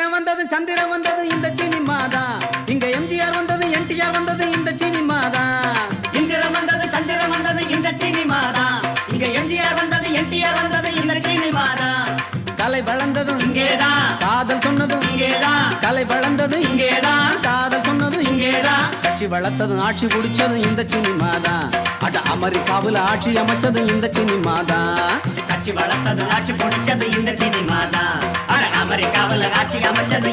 வந்ததும் சந்திரன் வந்தது இந்த சினிமா தான். இங்க எம்ஜிஆர் வந்தது என்டிஆர் வந்தது இந்த சினிமா தான். இந்திரன் வந்தது சந்திரன் வந்தது இந்த சினிமா தான். இங்க எம்ஜிஆர் வந்தது என்டிஆர் வந்தது இந்த சினிமா தான். கலை வளர்ந்ததும் இங்கேதான், காதல் சொன்னதும் இங்கேதான். கலை வளர்ந்ததும் இங்கேதான், காதல் சொன்னதும் இங்கேதான். கட்சி வளர்த்ததும் ஆட்சி பிடிச்சதும் இந்த சினிமா தான். அட அமெரிக்காவில் ஆட்சி அமைச்சதும் இந்த சினிமா தான். கட்சி வளர்த்தது ஆட்சி பிடிச்சது இந்த சினிமா தான். அமெரிக்காவில் ஆட்சி அமைச்சது